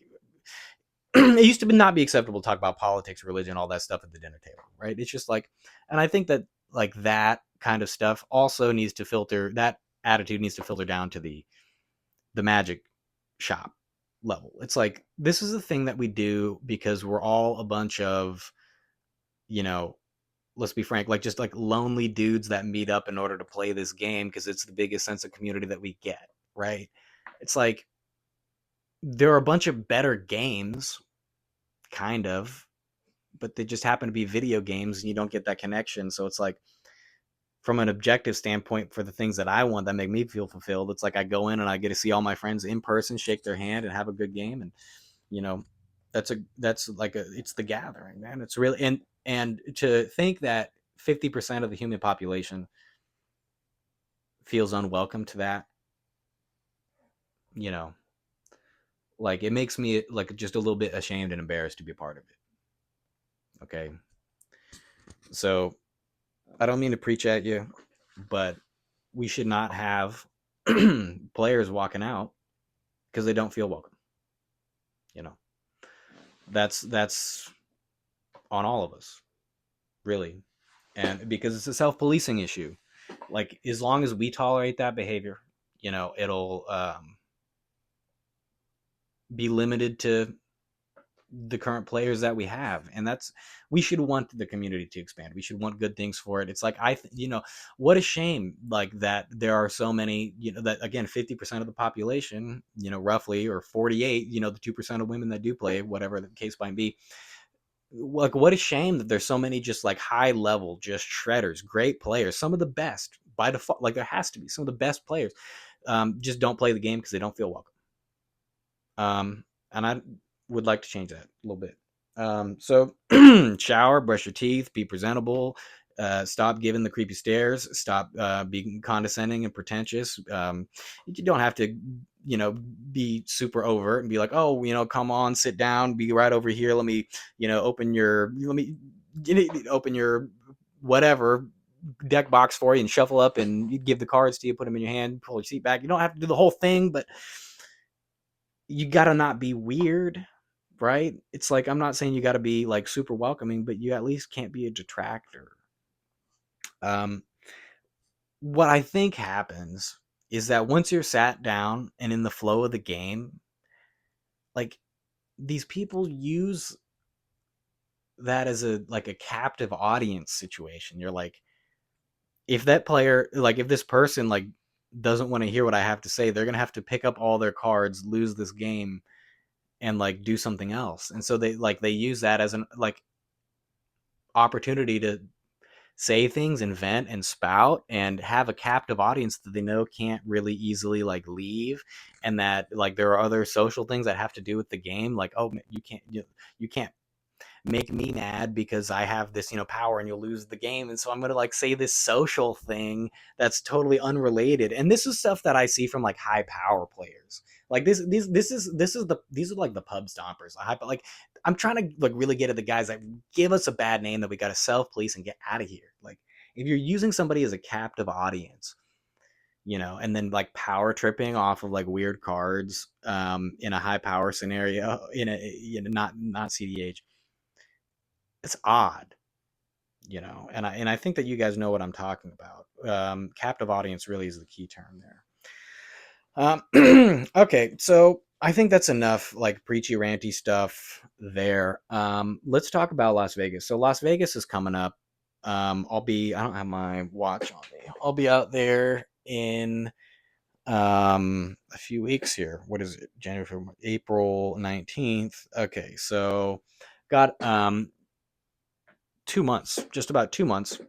it used to not be acceptable to talk about politics, religion, all that stuff at the dinner table, right? It's just like, and I think that like that kind of stuff also needs to filter. That attitude needs to filter down to the magic shop level. It's like this is a thing that we do because we're all a bunch of, you know, let's be frank, like just like lonely dudes that meet up in order to play this game because it's the biggest sense of community that we get, right? It's like there are a bunch of better games, kind of, but they just happen to be video games and you don't get that connection. So it's like from an objective standpoint for the things that I want that make me feel fulfilled, it's like I go in and I get to see all my friends in person, shake their hand and have a good game. And, you know, that's like it's the gathering, man. It's really, and to think that 50% of the human population feels unwelcome to that, you know, like it makes me like just a little bit ashamed and embarrassed to be a part of it. Okay. So I don't mean to preach at you, but we should not have players walking out because they don't feel welcome. You know, that's on all of us, really, and because it's a self-policing issue. Like as long as we tolerate that behavior, it'll be limited to the current players that we have, and that's we should want the community to expand. We should want good things for it. It's like what a shame like that there are so many, that again 50% of the population, roughly, or 48, the 2% of women that do play, whatever the case might be. Like what a shame that there's so many just like high level just shredders, great players, some of the best by default. Like there has to be some of the best players, just don't play the game because they don't feel welcome. And I would like to change that a little bit. So shower, brush your teeth, be presentable, stop giving the creepy stares, stop being condescending and pretentious. You don't have to, be super overt and be like, oh, come on, sit down, be right over here. Let me, open your whatever deck box for you and shuffle up and you give the cards to you, put them in your hand, pull your seat back. You don't have to do the whole thing, but you gotta not be weird, right? It's like I'm not saying you gotta be like super welcoming, but you at least can't be a detractor. Um, what I think happens is that once you're sat down and in the flow of the game, like these people use that as a captive audience situation. You're like, if that player, like if this person like doesn't want to hear what I have to say, they're gonna have to pick up all their cards, lose this game, and like do something else. And so they use that as an like opportunity to say things and vent and spout and have a captive audience that they know can't really easily like leave, and that like there are other social things that have to do with the game, like, oh, you can't make me mad because I have this, power, and you'll lose the game. And so I'm going to like say this social thing that's totally unrelated. And this is stuff that I see from like high power players. Like these are like the pub stompers. Like I'm trying to like really get at the guys that give us a bad name that we got to self-police and get out of here. Like if you're using somebody as a captive audience, and then like power tripping off of like weird cards in a high power scenario in a, not cEDH, it's odd, and I think that you guys know what I'm talking about. Captive audience really is the key term there. Okay, so I think that's enough like preachy ranty stuff there. Let's talk about Las Vegas. So Las Vegas is coming up. I don't have my watch on me. I'll be out there in a few weeks here. What is it? January, February, April 19th. Okay, so got 2 months, just about 2 months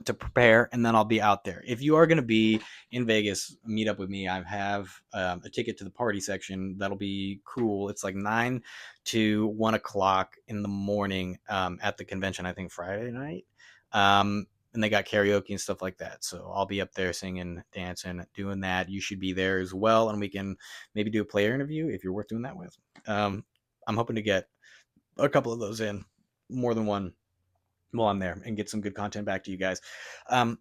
to prepare, and then I'll be out there. If you are going to be in Vegas, meet up with me. I have a ticket to the party section. That'll be cool. It's like 9 to 1 o'clock in the morning at the convention, I think Friday night. And they got karaoke and stuff like that. So I'll be up there singing, dancing, doing that. You should be there as well. And we can maybe do a player interview if you're worth doing that with. I'm hoping to get a couple of those in, more than one, while I'm there, and get some good content back to you guys. Um,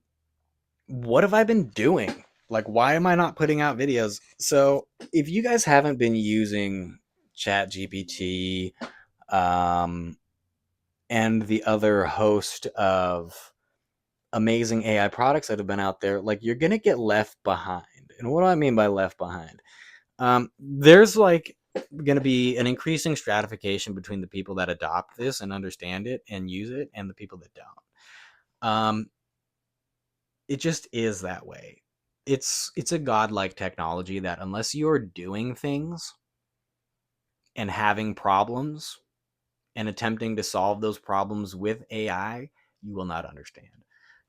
what have I been doing? Like, why am I not putting out videos? So, if you guys haven't been using Chat GPT, um, and the other host of amazing AI products that have been out there, like, you're gonna get left behind. And what do I mean by left behind? There's like going to be an increasing stratification between the people that adopt this and understand it and use it and the people that don't. It just is that way. It's a godlike technology that unless you're doing things and having problems and attempting to solve those problems with AI, you will not understand.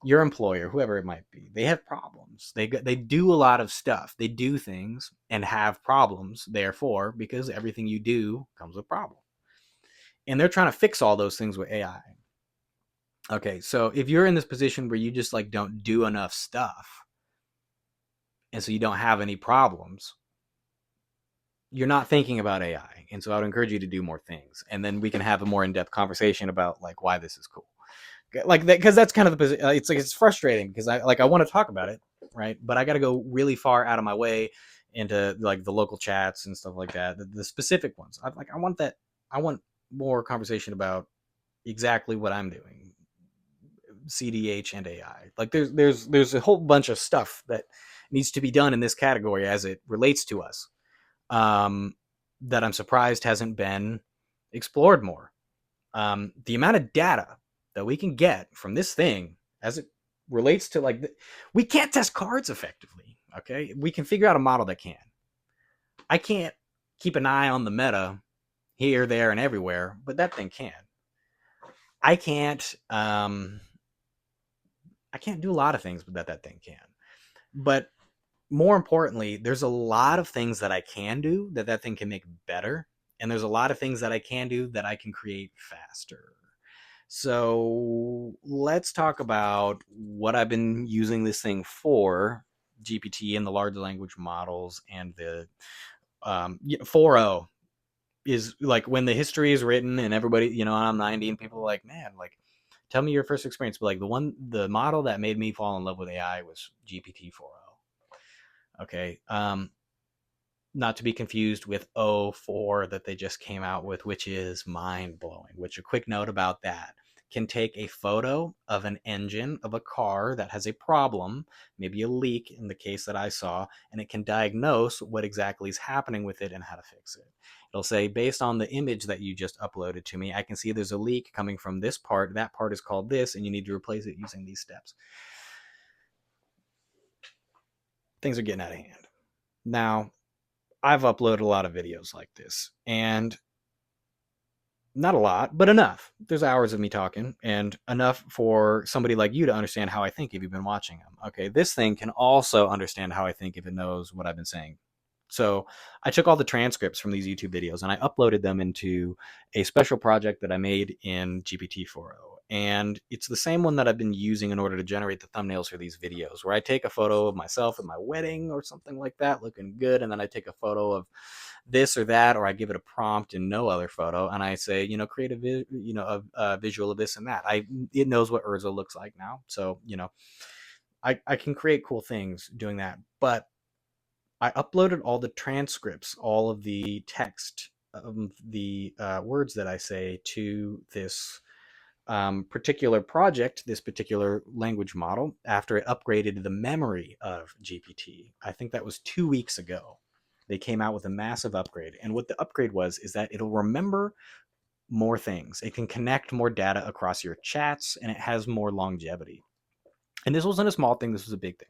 Your employer, whoever it might be, they have problems. They do a lot of stuff. They do things and have problems, therefore, because everything you do comes with problems. And they're trying to fix all those things with AI. Okay, so if you're in this position where you just like don't do enough stuff, and so you don't have any problems, you're not thinking about AI. And so I would encourage you to do more things. And then we can have a more in-depth conversation about like why this is cool. Like that, because that's kind of the position. It's like it's frustrating because I want to talk about it, right? But I got to go really far out of my way into like the local chats and stuff like that, the specific ones. I want that. I want more conversation about exactly what I'm doing, cEDH and AI. Like there's a whole bunch of stuff that needs to be done in this category as it relates to us, um, that I'm surprised hasn't been explored more. The amount of data that we can get from this thing as it relates to like we can't test cards effectively. Okay, we can figure out a model that can. I can't keep an eye on the meta here, there, and everywhere, but that thing can. I can't. I can't do a lot of things, but that thing can. But more importantly, there's a lot of things that I can do that thing can make better, and there's a lot of things that I can do that I can create faster. So let's talk about what I've been using this thing for, GPT and the large language models and the 4.0 is like when the history is written and everybody, I'm 90 and people are like, man, like, tell me your first experience. But like the model that made me fall in love with AI was GPT 4.0. Okay. Not to be confused with O4 that they just came out with, which is mind blowing. Which, a quick note about that, can take a photo of an engine of a car that has a problem, maybe a leak in the case that I saw, and it can diagnose what exactly is happening with it and how to fix it. It'll say, based on the image that you just uploaded to me, I can see there's a leak coming from this part. That part is called this, and you need to replace it using these steps. Things are getting out of hand. Now, I've uploaded a lot of videos like this, and not a lot, but enough. There's hours of me talking, and enough for somebody like you to understand how I think if you've been watching them. Okay, this thing can also understand how I think if it knows what I've been saying. So I took all the transcripts from these YouTube videos and I uploaded them into a special project that I made in GPT-4o. And it's the same one that I've been using in order to generate the thumbnails for these videos, where I take a photo of myself at my wedding or something like that, looking good, and then I take a photo of this or that, or I give it a prompt in no other photo, and I say, create a visual of this and that. It knows what Urza looks like now, so I can create cool things doing that. But I uploaded all the transcripts, all of the text of the words that I say to this particular project, this particular language model, after it upgraded the memory of GPT. I think that was 2 weeks ago. They came out with a massive upgrade. And what the upgrade was is that it'll remember more things. It can connect more data across your chats, and it has more longevity. And this wasn't a small thing. This was a big thing.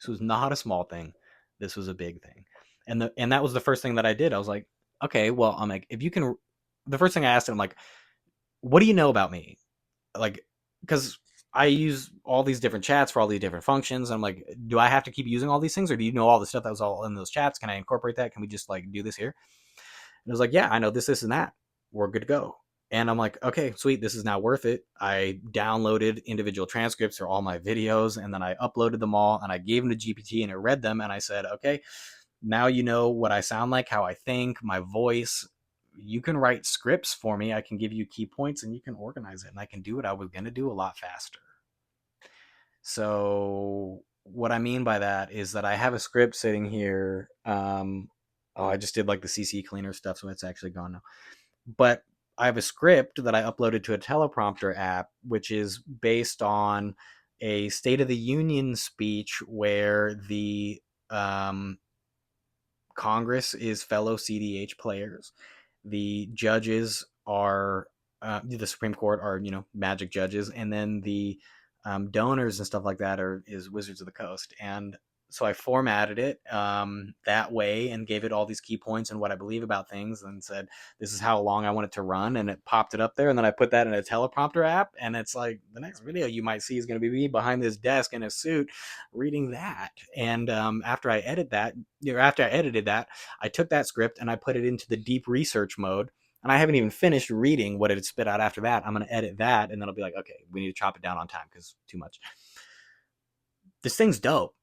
This was not a small thing. This was a big thing. And that was the first thing that I did. I was like, okay, well, I'm like, if you can, the first thing I asked him, like, what do you know about me? Like, because I use all these different chats for all these different functions. I'm like, do I have to keep using all these things, or do you know all the stuff that was all in those chats? Can I incorporate that? Can we just like do this here? And it was like, yeah, I know this, and that. We're good to go. And I'm like, okay, sweet. This is now worth it. I downloaded individual transcripts for all my videos, and then I uploaded them all, and I gave them to GPT, and it read them. And I said, okay, now you know what I sound like, how I think, my voice. You can write scripts for me. I can give you key points, and you can organize it, and I can do what I was going to do a lot faster. So what I mean by that is that I have a script sitting here. Oh, I just did like the CC cleaner stuff, so it's actually gone now. But I have a script that I uploaded to a teleprompter app, which is based on a State of the Union speech where the Congress is fellow cEDH players. The judges are the Supreme Court are magic judges, and then the donors and stuff like that is Wizards of the Coast. And so I formatted it that way and gave it all these key points and what I believe about things, and said this is how long I want it to run, and it popped it up there. And then I put that in a teleprompter app, and it's like the next video you might see is going to be me behind this desk in a suit reading that. And after I edited that, I took that script and I put it into the deep research mode. And I haven't even finished reading what it had spit out after that. I'm going to edit that, and then I'll be like, okay, we need to chop it down on time because too much. This thing's dope.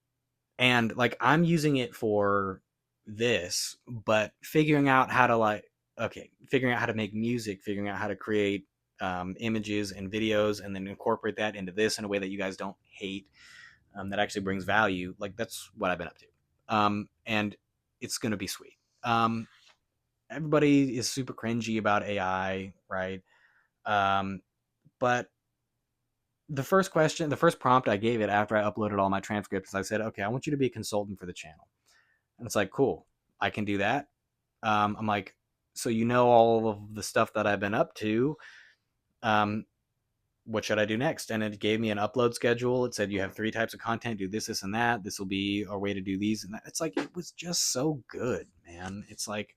And like, I'm using it for this, but figuring out how to figuring out how to make music, figuring out how to create images and videos, and then incorporate that into this in a way that you guys don't hate, that actually brings value. Like, that's what I've been up to. And it's going to be sweet. Everybody is super cringy about AI, right? But the first prompt I gave it after I uploaded all my transcripts, I said, okay, I want you to be a consultant for the channel. And it's like, cool, I can do that. I'm like, so you know all of the stuff that I've been up to. What should I do next? And it gave me an upload schedule. It said, you have 3 types of content, do this and that. This will be our way to do these and that. It's like, it was just so good, man. It's like,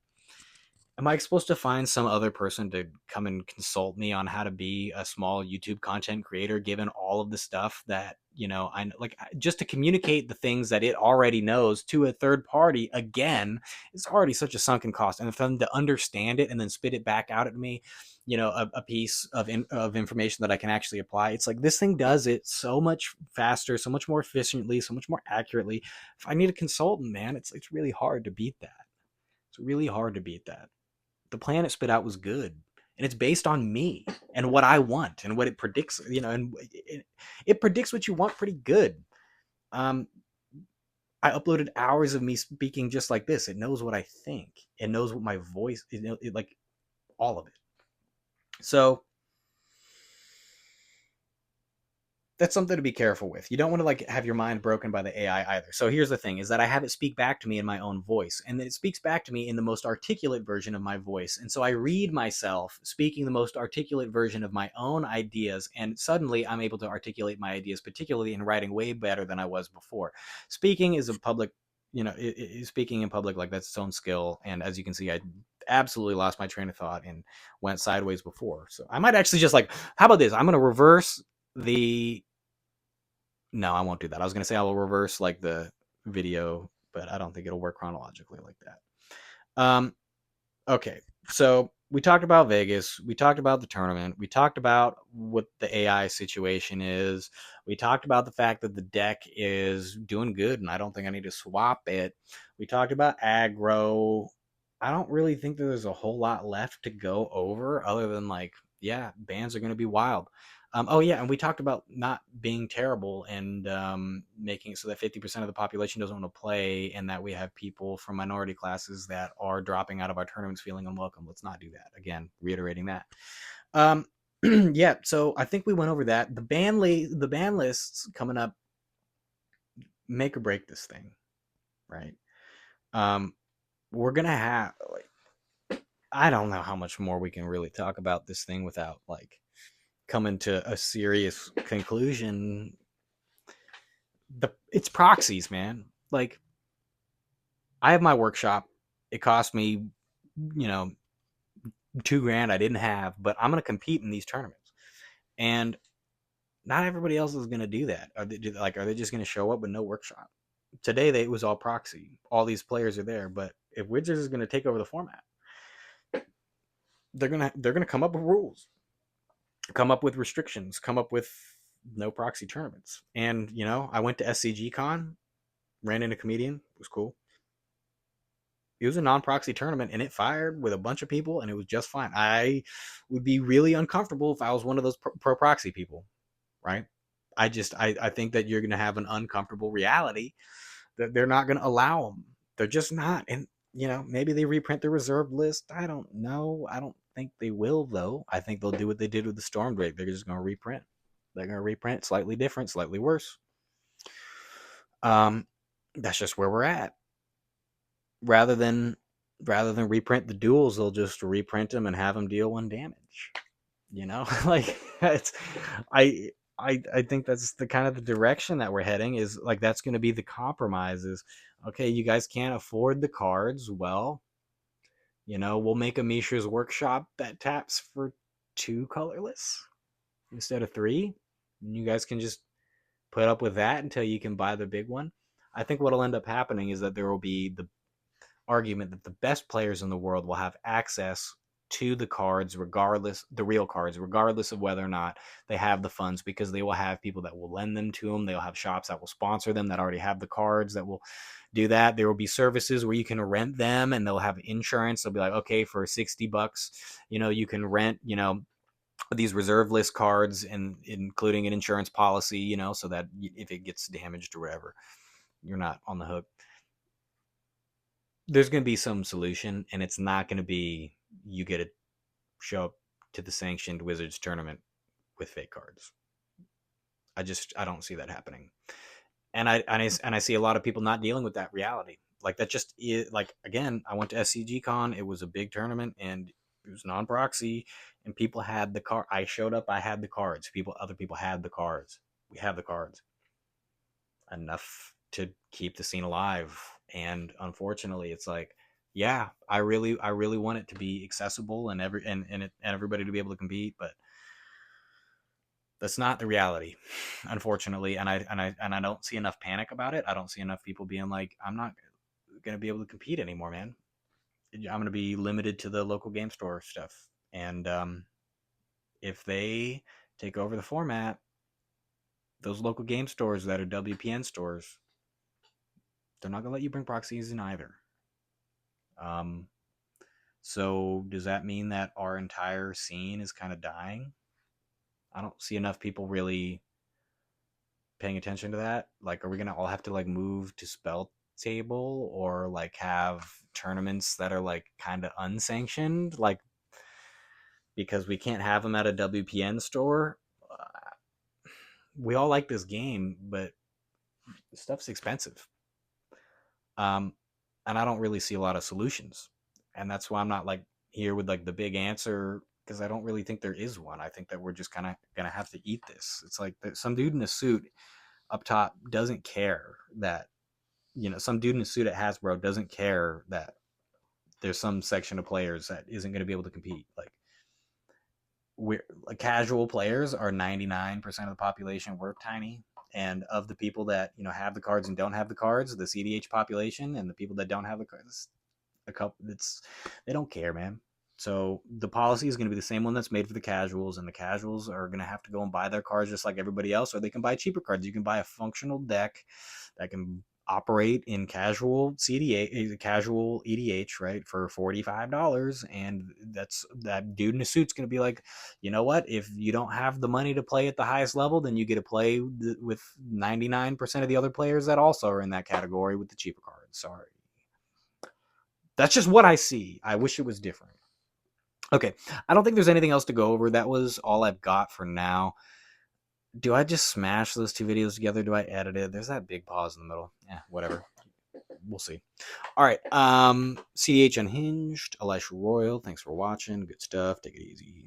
am I supposed to find some other person to come and consult me on how to be a small YouTube content creator, given all of the stuff that, I like, just to communicate the things that it already knows to a third party? Again, it's already such a sunken cost. And for them to understand it and then spit it back out at me, a piece of information that I can actually apply. It's like, this thing does it so much faster, so much more efficiently, so much more accurately. If I need a consultant, man, it's really hard to beat that. It's really hard to beat that. The plan it spit out was good, and it's based on me and what I want and what it predicts, and it predicts what you want pretty good. um I uploaded hours of me speaking just like this. It knows what I think, it knows what my voice, like, all of it. So that's something to be careful with. You don't want to like have your mind broken by the AI either. So here's the thing, is that I have it speak back to me in my own voice, and then it speaks back to me in the most articulate version of my voice. And so I read myself speaking the most articulate version of my own ideas, and suddenly I'm able to articulate my ideas, particularly in writing, way better than I was before. Speaking is a public, speaking in public, like, that's its own skill. And as you can see, I absolutely lost my train of thought and went sideways before. So I might actually just, like, how about this? I'm going to reverse the no, I won't do that. I was going to say I will reverse like the video, but I don't think it'll work chronologically like that. Okay, so we talked about Vegas. We talked about the tournament. We talked about what the AI situation is. We talked about the fact that the deck is doing good, and I don't think I need to swap it. We talked about aggro. I don't really think that there's a whole lot left to go over, other than, like, yeah, bans are going to be wild. Oh yeah, and we talked about not being terrible, and making it so that 50% of the population doesn't want to play, and that we have people from minority classes that are dropping out of our tournaments feeling unwelcome. Let's not do that. Again, reiterating that. Um, yeah, so I think we went over that. The ban lists coming up make or break this thing, right? We're gonna have, like, I don't know how much more we can really talk about this thing without like coming to a serious conclusion. It's proxies, man. Like, I have my workshop. It cost me, you know, $2,000 I didn't have, but I'm gonna compete in these tournaments, and not everybody else is gonna do that. Are they just gonna show up with no workshop? Today it was all proxy. All these players are there, but if Wizards is gonna take over the format, they're gonna come up with rules, come up with restrictions, come up with no proxy tournaments. And I went to SCG Con, ran into a comedian, it was cool. It was a non-proxy tournament, and it fired with a bunch of people, and it was just fine. I would be really uncomfortable if I was one of those pro proxy people, right? I think that you're going to have an uncomfortable reality that they're not going to allow them. They're just not. And maybe they reprint the reserved list. I don't know. I don't think they will, though. I think they'll do what they did with the Storm Drake. They're just going to reprint. They're going to reprint slightly different, slightly worse. That's just where we're at. Rather than reprint the duels, they'll just reprint them and have them deal 1 damage. Like I think that's the kind of the direction that we're heading. Is like that's going to be the compromise. Is okay, you guys can't afford the cards. Well, we'll make a Mishra's Workshop that taps for 2 colorless instead of 3. And you guys can just put up with that until you can buy the big one. I think what'll end up happening is that there will be the argument that the best players in the world will have access to the cards, the real cards, regardless of whether or not they have the funds, because they will have people that will lend them to them. They'll have shops that will sponsor them that already have the cards that will do that. There will be services where you can rent them, and they'll have insurance. They'll be like, okay, for $60, you can rent, these reserve list cards, and including an insurance policy, so that if it gets damaged or whatever, you're not on the hook. There's going to be some solution, and it's not going to be you get to show up to the sanctioned Wizards tournament with fake cards. I don't see that happening. And I see a lot of people not dealing with that reality. Like, that just is, like, again, I went to SCG Con. It was a big tournament, and it was non-proxy, and people had the card. I showed up, I had the cards. Other people had the cards. We have the cards. Enough to keep the scene alive. And unfortunately, it's like, yeah, I really want it to be accessible and everybody to be able to compete, but that's not the reality, unfortunately. And I don't see enough panic about it. I don't see enough people being like, I'm not going to be able to compete anymore, man. I'm going to be limited to the local game store stuff. And if they take over the format, those local game stores that are WPN stores, they're not going to let you bring proxies in either. So does that mean that our entire scene is kind of dying? I don't see enough people really paying attention to that. Like, are we going to all have to like move to Spell Table, or like have tournaments that are like kind of unsanctioned, like, because we can't have them at a WPN store? We all like this game, but stuff's expensive. And I don't really see a lot of solutions. And that's why I'm not like here with like the big answer, because I don't really think there is one. I think that we're just kind of going to have to eat this. It's like some dude in a suit up top doesn't care that, some dude in a suit at Hasbro doesn't care that there's some section of players that isn't going to be able to compete. Like, casual players are 99% of the population. We're tiny. And of the people that, have the cards and don't have the cards, the cEDH population, and the people that don't have the cards, they don't care, man. So the policy is going to be the same one that's made for the casuals, and the casuals are going to have to go and buy their cards just like everybody else, or they can buy cheaper cards. You can buy a functional deck that can operate in casual EDH, right, for $45, and that dude in a suit's going to be like, you know what? If you don't have the money to play at the highest level, then you get to play with 99% of the other players that also are in that category with the cheaper cards. Sorry. That's just what I see. I wish it was different. Okay, I don't think there's anything else to go over. That was all I've got for now. Do I just smash those 2 videos together? Do I edit it? There's that big pause in the middle. Yeah, whatever. we'll see. All right. CDH Unhinged, Elisha Royal. Thanks for watching. Good stuff. Take it easy.